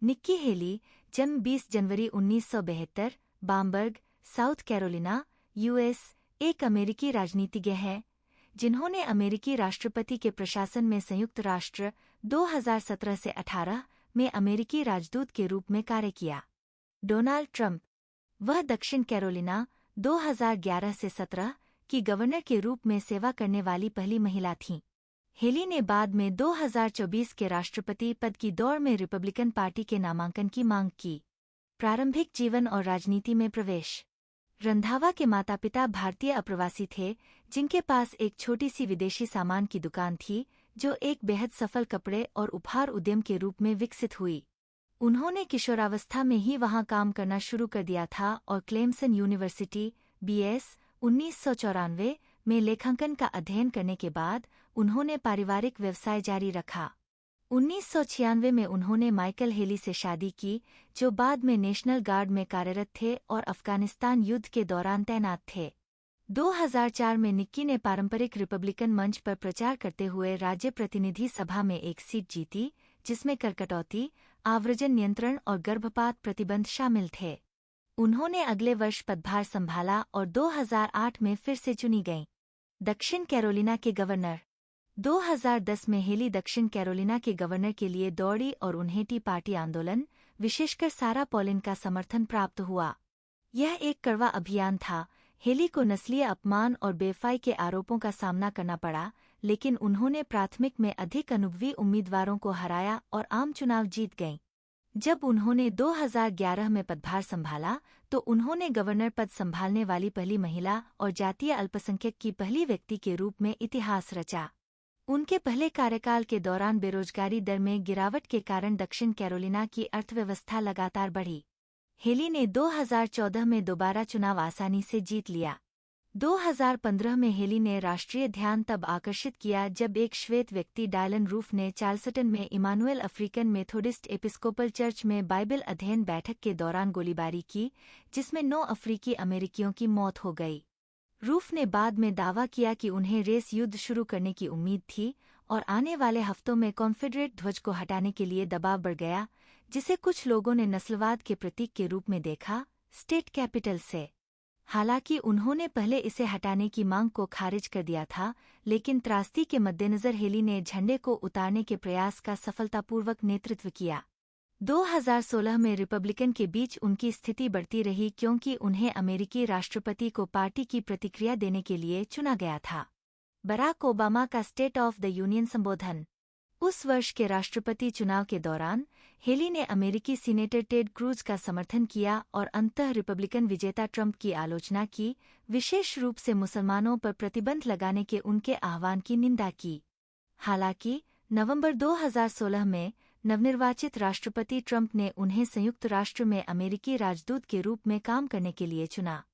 Nikki Haley, जन्म 20 जनवरी 1972, Bamberg, south Carolina, US, एक अमेरिकी राजनीतिज्ञ हैं जिन्होंने अमेरिकी राष्ट्रपति के प्रशासन में संयुक्त राष्ट्र 2017 से 18 में अमेरिकी राजदूत के रूप में कार्य किया। डोनाल्ड ट्रंप, वह दक्षिण कैरोलिना 2011 से 17 की गवर्नर के रूप में सेवा करने वाली पहली महिला थीं। हेली ने बाद में 2024 के राष्ट्रपति पद की दौड़ में रिपब्लिकन पार्टी के नामांकन की मांग की। प्रारंभिक जीवन और राजनीति में प्रवेश। रंधावा के माता-पिता भारतीय अप्रवासी थे जिनके पास एक छोटी सी विदेशी सामान की दुकान थी जो एक बेहद सफल कपड़े और उपहार उद्यम के रूप में विकसित हुई। उन्होंने किशोरावस्था में ही वहां काम करना शुरू कर दिया था और क्लेमसन यूनिवर्सिटी BS 1994 में लेखांकन का अध्ययन करने के बाद उन्होंने पारिवारिक व्यवसाय जारी रखा। 1996 में उन्होंने माइकल हेली से शादी की जो बाद में नेशनल गार्ड में कार्यरत थे और अफगानिस्तान युद्ध के दौरान तैनात थे। 2004 में निक्की ने पारंपरिक रिपब्लिकन मंच पर प्रचार करते हुए राज्य प्रतिनिधि सभा में एक सीट जीती जिसमें कर कटौती, आव्रजन नियंत्रण और गर्भपात प्रतिबंध शामिल थे। उन्होंने अगले वर्ष पदभार संभाला और 2008 में फिर से चुनी गईं। दक्षिण कैरोलिना के गवर्नर। 2010 में हेली दक्षिण कैरोलिना के गवर्नर के लिए दौड़ी और उन्हें टी पार्टी आंदोलन, विशेषकर सारा पॉलिन का समर्थन प्राप्त हुआ। यह एक कड़वा अभियान था। हेली को नस्लीय अपमान और बेवफाई के आरोपों का सामना करना पड़ा, लेकिन उन्होंने प्राथमिक में अधिक अनुभवी उम्मीदवारों को हराया और आम चुनाव जीत गईं। जब उन्होंने 2011 में पदभार संभाला तो उन्होंने गवर्नर पद संभालने वाली पहली महिला और जातीय अल्पसंख्यक की पहली व्यक्ति के रूप में इतिहास रचा। उनके पहले कार्यकाल के दौरान बेरोजगारी दर में गिरावट के कारण दक्षिण कैरोलिना की अर्थव्यवस्था लगातार बढ़ी। हेली ने 2014 में दोबारा चुनाव आसानी से जीत लिया। 2015 में हेली ने राष्ट्रीय ध्यान तब आकर्षित किया जब एक श्वेत व्यक्ति डायलन रूफ ने चार्ल्सटन में Emanuel African Methodist Episcopal church में बाइबल अध्ययन बैठक के दौरान गोलीबारी की जिसमें 9 अफ्रीकी अमेरिकियों की मौत हो गई। रूफ ने बाद में दावा किया कि उन्हें रेस युद्ध शुरू करने की उम्मीद थी और आने वाले हफ्तों में कॉन्फेडरेट ध्वज को हटाने के लिए दबाव बढ़ गया जिसे कुछ लोगों ने नस्लवाद के प्रतीक के रूप में देखा, स्टेट कैपिटल से। हालांकि उन्होंने पहले इसे हटाने की मांग को खारिज कर दिया था, लेकिन त्रासदी के मद्देनजर हेली ने झंडे को उतारने के प्रयास का सफलतापूर्वक नेतृत्व किया। 2016 में रिपब्लिकन के बीच उनकी स्थिति बढ़ती रही क्योंकि उन्हें अमेरिकी राष्ट्रपति को पार्टी की प्रतिक्रिया देने के लिए चुना गया था। बराक ओबामा का स्टेट ऑफ द यूनियन संबोधन। उस वर्ष के राष्ट्रपति चुनाव के दौरान हेली ने अमेरिकी सीनेटर टेड क्रूज का समर्थन किया और अंततः रिपब्लिकन विजेता ट्रंप की आलोचना की, विशेष रूप से मुसलमानों पर प्रतिबंध लगाने के उनके आह्वान की निंदा की। हालांकि नवंबर 2016 में नवनिर्वाचित राष्ट्रपति ट्रंप ने उन्हें संयुक्त राष्ट्र में अमेरिकी राजदूत के रूप में काम करने के लिए चुना।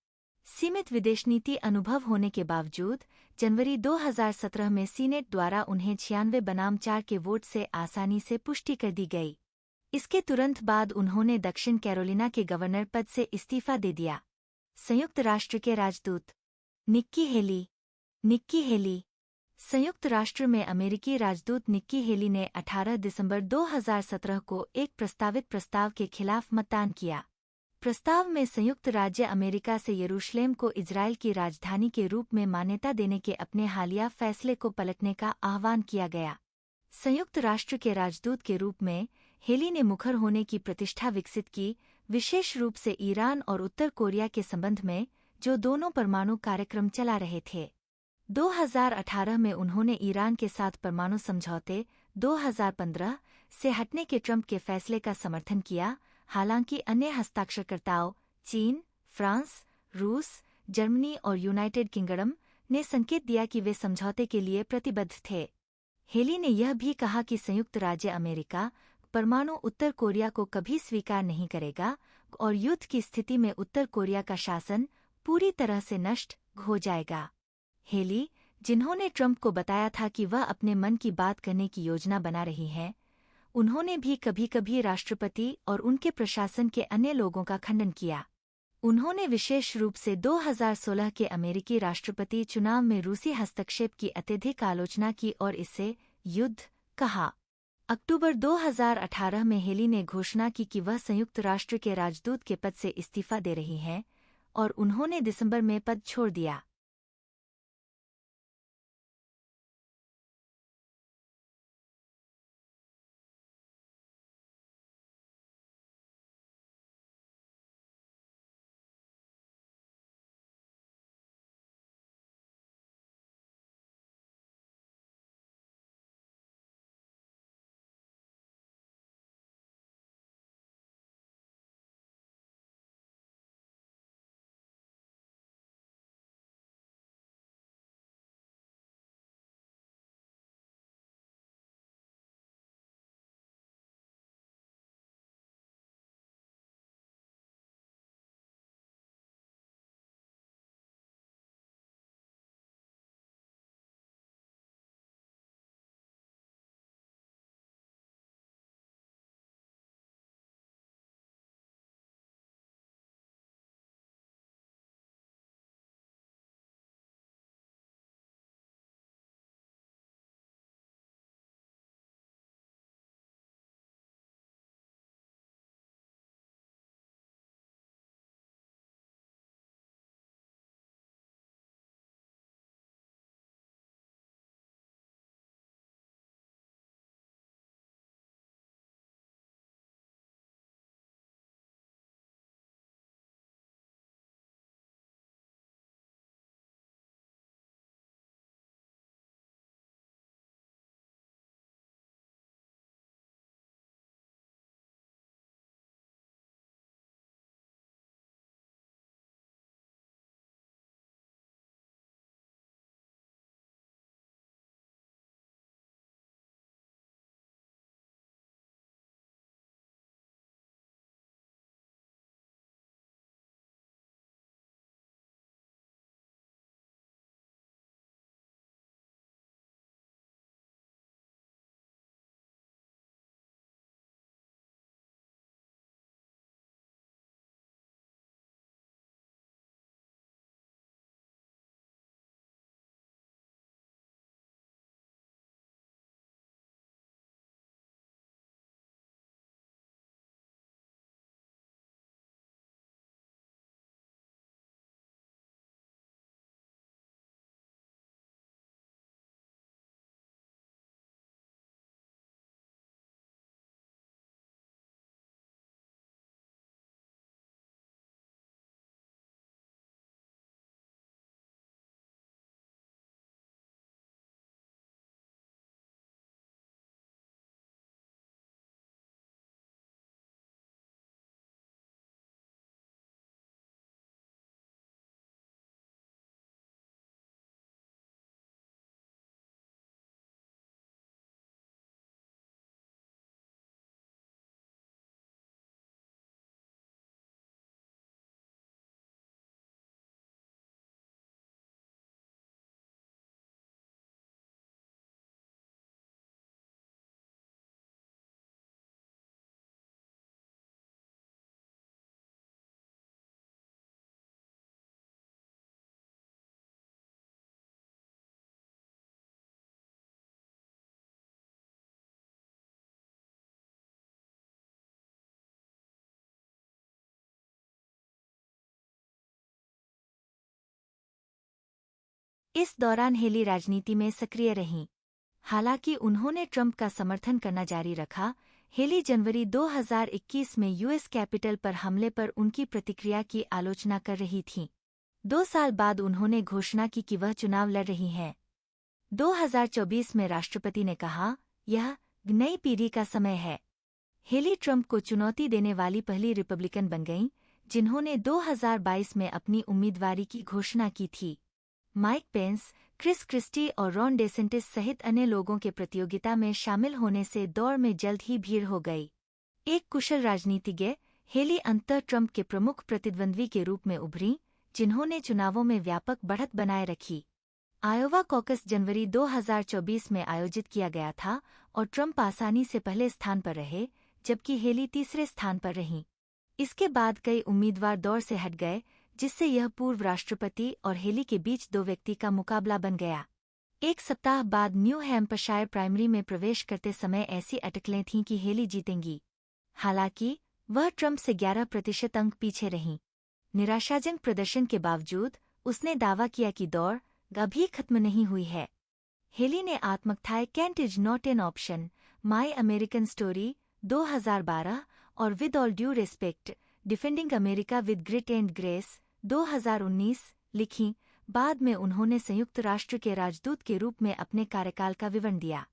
सीमित विदेश नीति अनुभव होने के बावजूद जनवरी 2017 में सीनेट द्वारा उन्हें 96 बनाम 4 के वोट से आसानी से पुष्टि कर दी गई। इसके तुरंत बाद उन्होंने दक्षिण कैरोलिना के गवर्नर पद से इस्तीफा दे दिया। संयुक्त राष्ट्र के राजदूत। Nikki Haley. Nikki Haley. संयुक्त राष्ट्र में अमेरिकी राजदूत निक्की हेली ने 18 दिसंबर 2017 को एक प्रस्तावित प्रस्ताव के खिलाफ मतदान किया। प्रस्ताव में संयुक्त राज्य अमेरिका से यरूशलेम को इजराइल की राजधानी के रूप में मान्यता देने के अपने हालिया फैसले को पलटने का आह्वान किया गया। संयुक्त राष्ट्र के राजदूत के रूप में हेली ने मुखर होने की प्रतिष्ठा विकसित की, विशेष रूप से ईरान और उत्तर कोरिया के संबंध में, जो दोनों परमाणु कार्यक्रम चला रहे थे। 2018 में उन्होंने ईरान के साथ परमाणु समझौते 2015 से हटने के ट्रंप के फैसले का समर्थन किया। हालांकि अन्य हस्ताक्षरकर्ताओं चीन, फ्रांस, रूस, जर्मनी और यूनाइटेड किंगडम ने संकेत दिया कि वे समझौते के लिए प्रतिबद्ध थे। हेली ने यह भी कहा कि संयुक्त राज्य अमेरिका परमाणु उत्तर कोरिया को कभी स्वीकार नहीं करेगा और युद्ध की स्थिति में उत्तर कोरिया का शासन पूरी तरह से नष्ट हो जाएगा। हेली, जिन्होंने ट्रंप को बताया था कि वह अपने मन की बात करने की योजना बना रही है, उन्होंने भी कभी-कभी राष्ट्रपति और उनके प्रशासन के अन्य लोगों का खंडन किया। उन्होंने विशेष रूप से 2016 के अमेरिकी राष्ट्रपति चुनाव में रूसी हस्तक्षेप की अत्यधिक आलोचना की और इसे युद्ध कहा। अक्टूबर 2018 में हेली ने घोषणा की कि वह संयुक्त राष्ट्र के राजदूत के पद से इस्तीफा दे रही हैं और उन्होंने दिसंबर में पद छोड़ दिया। इस दौरान हेली राजनीति में सक्रिय रहीं। हालांकि उन्होंने ट्रंप का समर्थन करना जारी रखा। हेली जनवरी 2021 में यूएस कैपिटल पर हमले पर उनकी प्रतिक्रिया की आलोचना कर रही थीं। 2 साल बाद उन्होंने घोषणा की कि वह चुनाव लड़ रही हैं। 2024 में राष्ट्रपति ने कहा, यह नई पीढ़ी का समय है। हेली ट्रंप को चुनौती देने वाली पहली रिपब्लिकन बन गईं, जिन्होंने 2022 में अपनी उम्मीदवारी की घोषणा की थी। माइक पेंस, क्रिस क्रिस्टी और रॉन डेसेंटिस सहित अन्य लोगों के प्रतियोगिता में शामिल होने से दौड़ में जल्द ही भीड़ हो गई। एक कुशल राजनीतिज्ञ, हेली अंततः ट्रंप के प्रमुख प्रतिद्वंद्वी के रूप में उभरीं, जिन्होंने चुनावों में व्यापक बढ़त बनाए रखी। आयोवा कॉकस जनवरी 2024 में आयोजित किया गया था और ट्रंप आसानी से पहले स्थान पर रहे, जबकि हेली तीसरे स्थान पर रहीं। इसके बाद कई उम्मीदवार दौड़ से हट गए, जिससे यह पूर्व राष्ट्रपति और हेली के बीच दो व्यक्ति का मुकाबला बन गया। एक सप्ताह बाद न्यू हैम्पशायर प्राइमरी में प्रवेश करते समय ऐसी अटकलें थीं कि हेली जीतेंगी। हालांकि वह ट्रंप से 11% अंक पीछे रहीं। निराशाजनक प्रदर्शन के बावजूद उसने दावा किया कि दौड़ अभी खत्म नहीं हुई है। हेली ने आत्मकथाएं can't is not an option, my American story 2012 और with all due respect defending America with grit and grace 2019 लिखीं। बाद में उन्होंने संयुक्त राष्ट्र के राजदूत के रूप में अपने कार्यकाल का विवरण दिया।